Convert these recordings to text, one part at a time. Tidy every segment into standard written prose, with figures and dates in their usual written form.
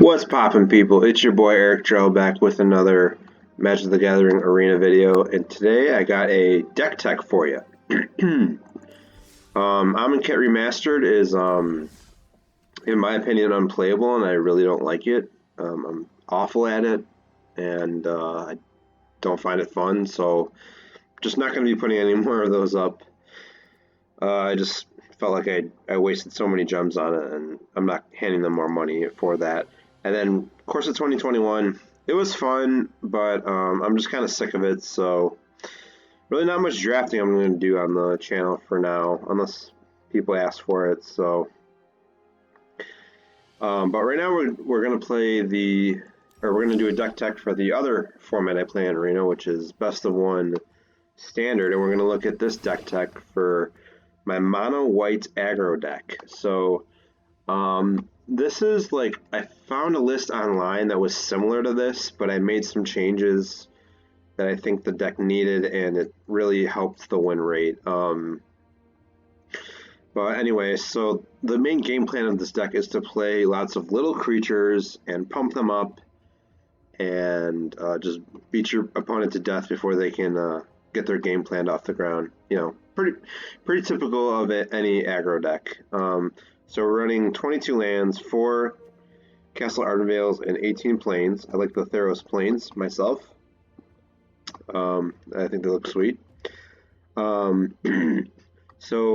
What's poppin', people? It's your boy Eric Joe back with another Magic the Gathering Arena video, and today I got a deck tech for you. Amonkhet Remastered is, in my opinion, unplayable, and I really don't like it. I'm awful at it, and I don't find it fun, so just not going to be putting any more of those up. I just felt like I wasted so many gems on it, and I'm not handing them more money for that. And then, of course, of 2021, it was fun, but I'm just kind of sick of it, so really not much drafting I'm going to do on the channel for now, unless people ask for it. So, but right now we're going to play we're going to do a deck tech for the other format I play in Arena, which is Best of One Standard, and we're going to look at this deck tech for my mono white aggro deck. So, this is like, I found a list online that was similar to this, but I made some changes that I think the deck needed, and it really helped the win rate. But anyway, so the main game plan of this deck is to play lots of little creatures and pump them up and just beat your opponent to death before they can get their game planned off the ground. You know, pretty typical of any aggro deck. So we're running 22 lands, 4 Castle Ardenvales, and 18 plains. I like the Theros plains myself. I think they look sweet. So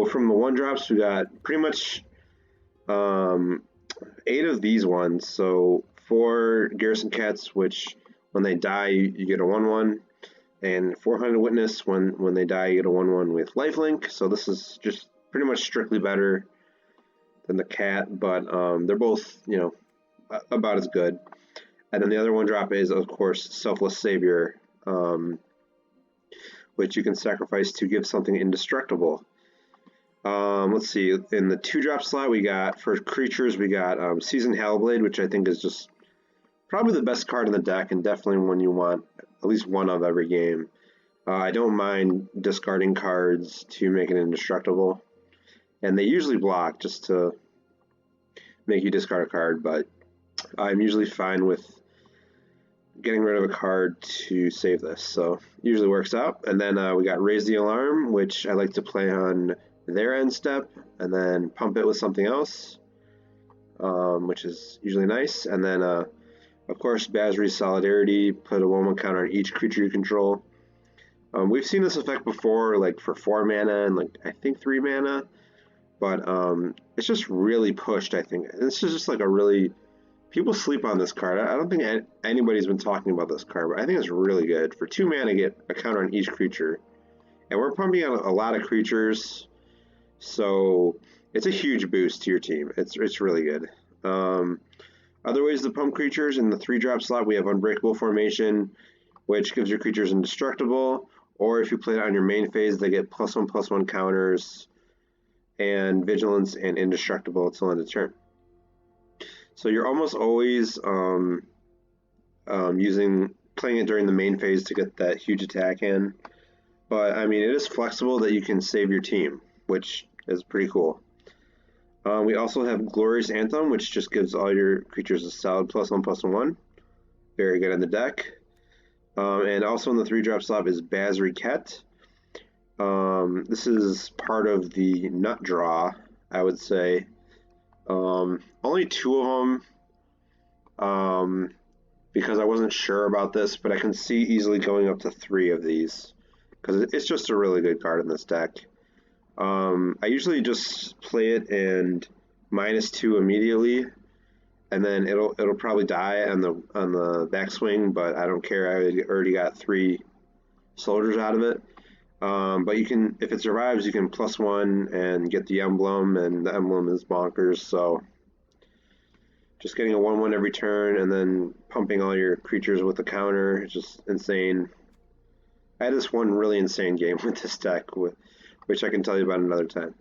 from the 1-drops, we got pretty much 8 of these ones. So 4 Garrison Cats, which when they die, you get a 1/1. And 400 Witness, when they die, you get a 1/1 with lifelink. So this is just pretty much strictly better than the cat, but they're both, you know, about as good. And then the other 1-drop is, of course, Selfless Savior, which you can sacrifice to give something indestructible. Let's see, in the 2-drop slot, we got, for creatures, we got Seasoned Hellblade, which I think is just probably the best card in the deck, and definitely one you want at least one of every game. I don't mind discarding cards to make it indestructible. And they usually block just to make you discard a card, but I'm usually fine with getting rid of a card to save this, so usually works out. And then we got Raise the Alarm, which I like to play on their end step, and then pump it with something else, which is usually nice. And then, of course, Basri's Solidarity, put a 1/1 counter on each creature you control. We've seen this effect before, like for 4 mana and like I think 3 mana. But it's just really pushed, I think. This is just like a really... People sleep on this card. I don't think anybody's been talking about this card, but I think it's really good. For 2 mana, get a counter on each creature. And we're pumping out a lot of creatures, so it's a huge boost to your team. It's really good. Other ways to pump creatures, in the 3-drop slot, we have Unbreakable Formation, which gives your creatures indestructible. Or if you play it on your main phase, they get +1/+1 counters, and Vigilance and Indestructible until end of turn. So you're almost always playing it during the main phase to get that huge attack in. But I mean, it is flexible that you can save your team, which is pretty cool. We also have Glorious Anthem, which just gives all your creatures a solid +1/+1. Very good in the deck. And also in the 3-drop slot is Basri Ket. This is part of the nut draw, I would say. Only 2 of them, because I wasn't sure about this, but I can see easily going up to 3 of these, because it's just a really good card in this deck. I usually just play it and -2 immediately, and then it'll probably die on the backswing, but I don't care. I already got 3 soldiers out of it. But you can, if it survives, you can +1 and get the emblem, and the emblem is bonkers. So just getting a 1/1 every turn and then pumping all your creatures with the counter is just insane. I had this one really insane game with this deck, which I can tell you about another time.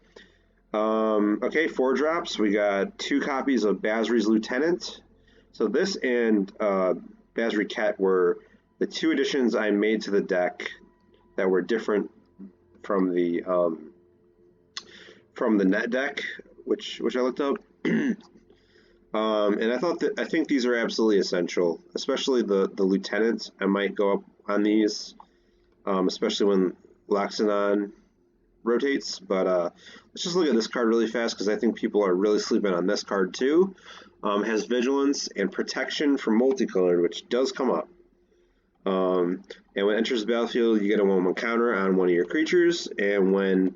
Okay, 4-drops. We got 2 copies of Basri's Lieutenant. So this and Basri Ket were the 2 additions I made to the deck that were different from the net deck, which I looked up. And I think these are absolutely essential, especially the lieutenants. I might go up on these, especially when Loxodon rotates. But let's just look at this card really fast because I think people are really sleeping on this card too. Has vigilance and protection from multicolored, which does come up. And when it enters the battlefield, you get a 1/1 counter on one of your creatures, and when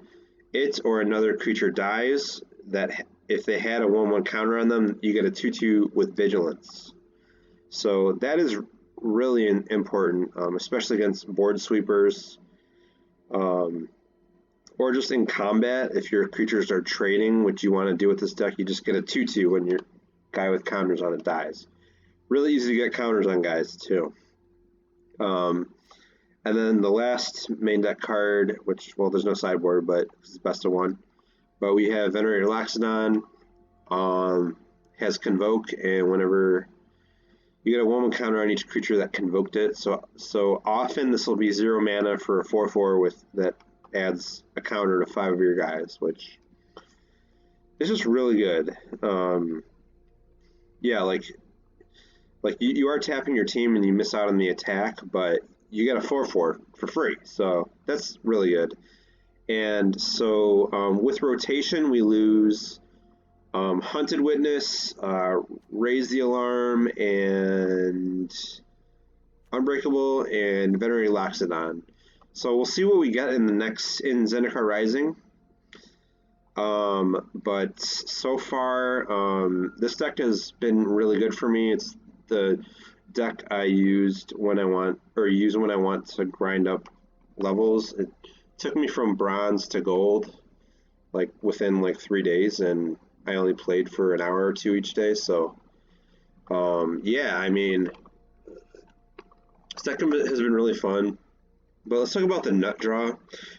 it or another creature dies, that if they had a 1/1 counter on them, you get a 2/2 with vigilance. So that is really important, especially against board sweepers, or just in combat. If your creatures are trading, which you want to do with this deck, you just get a 2/2 when your guy with counters on it dies. Really easy to get counters on guys too. And then the last main deck card, which, well, there's no sideboard, but it's best of one. But we have Venerated Loxodon, has Convoke, and whenever you get a 1/1 counter on each creature that convoked it. So often this will be 0 mana for a 4/4 with that adds a counter to 5 of your guys, which is just really good. Yeah, like you are tapping your team and you miss out on the attack, but you get a 4/4 for free, so that's really good. And so with rotation, we lose Hunted Witness, Raise the Alarm, and Unbreakable, and Venerated Loxodon. So we'll see what we get in Zendikar Rising. But so far, this deck has been really good for me. It's the deck I use when I want to grind up levels. It took me from bronze to gold, like within like 3 days, and I only played for an hour or two each day. So, yeah, I mean, this deck has been really fun. But let's talk about the nut draw.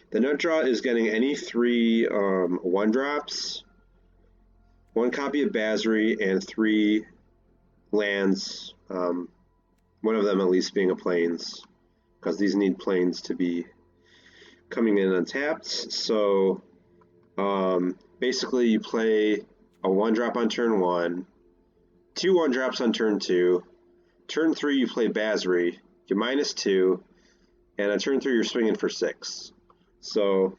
The nut draw is getting any 3 1-drops, 1 copy of Basri, and 3 lands, one of them at least being a plains, because these need plains to be coming in untapped. So basically you play a 1-drop on turn 1, 2 1-drops on turn 2, turn 3 you play Basri, you -2, and on turn 3 you're swinging for 6. So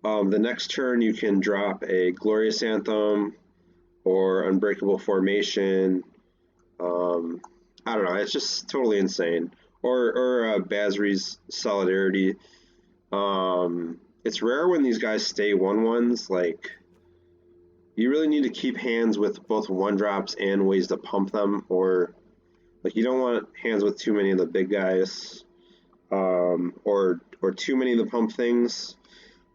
the next turn you can drop a Glorious Anthem or Unbreakable Formation. I don't know, it's just totally insane. Or Basri's Solidarity. It's rare when these guys stay 1/1s. Like, you really need to keep hands with both 1-drops and ways to pump them, or like you don't want hands with too many of the big guys, or too many of the pump things.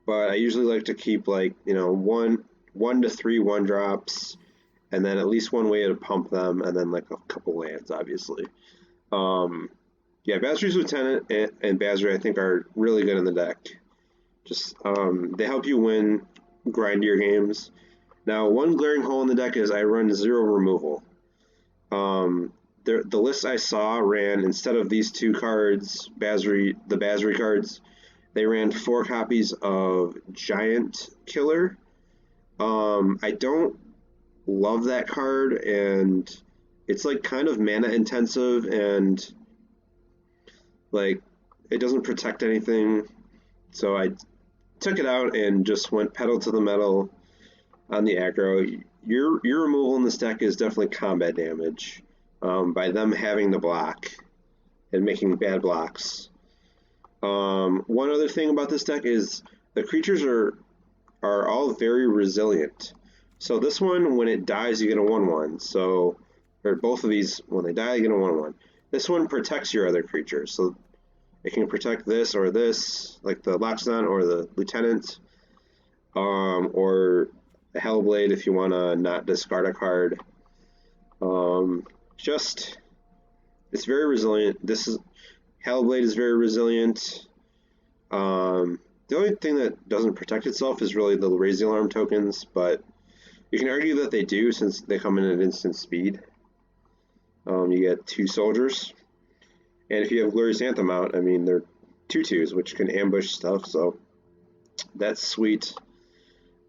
But I usually like to keep, like, you know, 1 to 3 1-drops, and then at least one way to pump them, and then like a couple lands, obviously. Yeah, Basri's Lieutenant and Basri, I think, are really good in the deck. Just they help you win grindier games. Now, one glaring hole in the deck is I run 0 removal. The list I saw ran, instead of these 2 cards, the Basri cards, they ran 4 copies of Giant Killer. I don't love that card, and it's like kind of mana intensive, and like it doesn't protect anything. So I took it out and just went pedal to the metal on the aggro. Your removal in this deck is definitely combat damage, by them having to block and making bad blocks. One other thing about this deck is the creatures are all very resilient. So this one, when it dies, you get a 1/1. So, or both of these, when they die, you get a 1/1. This one protects your other creatures. So it can protect this or this, like the Loxodon or the Lieutenant, or the Hellblade if you want to not discard a card. It's very resilient. Hellblade is very resilient. The only thing that doesn't protect itself is really the Raise the Alarm tokens, but you can argue that they do, since they come in at instant speed. You get 2 soldiers, and if you have Glorious Anthem out, I mean, they're 2/2s, which can ambush stuff, so that's sweet.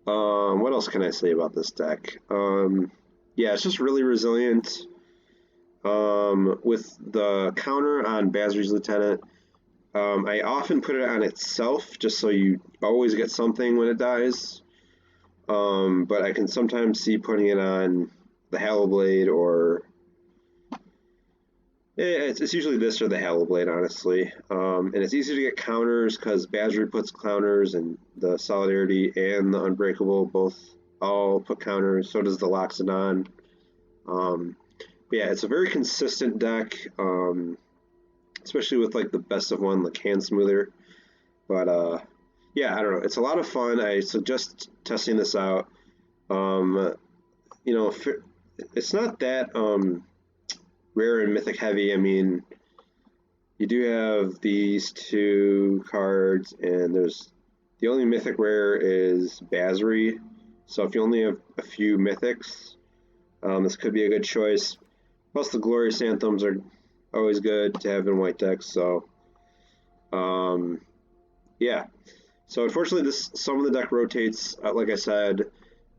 What else can I say about this deck? Yeah, it's just really resilient. With the counter on Basri's Lieutenant, I often put it on itself just so you always get something when it dies. But I can sometimes see putting it on the Hallowblade or it's usually this or the Hallowblade, honestly. And it's easy to get counters because Basri puts counters, and the Solidarity and the Unbreakable both all put counters. So does the Loxodon. But yeah, it's a very consistent deck, especially with like the best of one, like Hand Smoother. But yeah, I don't know. It's a lot of fun. I suggest testing this out. You know, it's not that rare and mythic heavy. I mean, you do have these two cards, and there's the only mythic rare is Basri. So if you only have a few mythics, this could be a good choice. Plus, the Glorious Anthems are always good to have in white decks. So, yeah. So unfortunately, some of the deck rotates, like I said,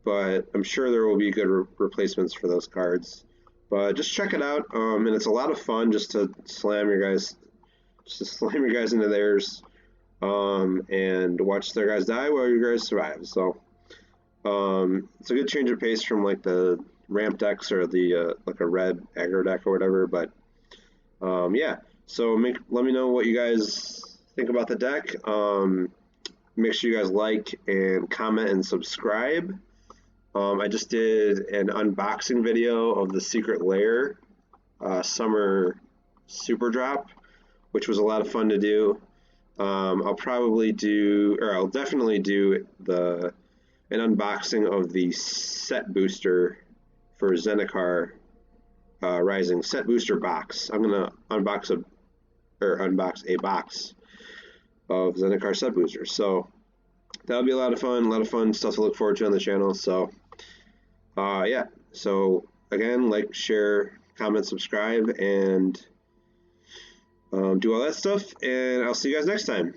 but I'm sure there will be good replacements for those cards. But just check it out, and it's a lot of fun just to slam your guys into theirs, and watch their guys die while your guys survive. So it's a good change of pace from like the ramp decks or the like a red aggro deck or whatever. But yeah, so let me know what you guys think about the deck. Make sure you guys like and comment and subscribe. I just did an unboxing video of the Secret Lair Summer Super Drop, which was a lot of fun to do. I'll definitely do an unboxing of the set booster for Zendikar Rising set booster box. I'm gonna unbox a box of Zendikar set boosters. So that'll be a lot of fun stuff to look forward to on the channel. So yeah, so again, like, share, comment, subscribe, and do all that stuff, and I'll see you guys next time.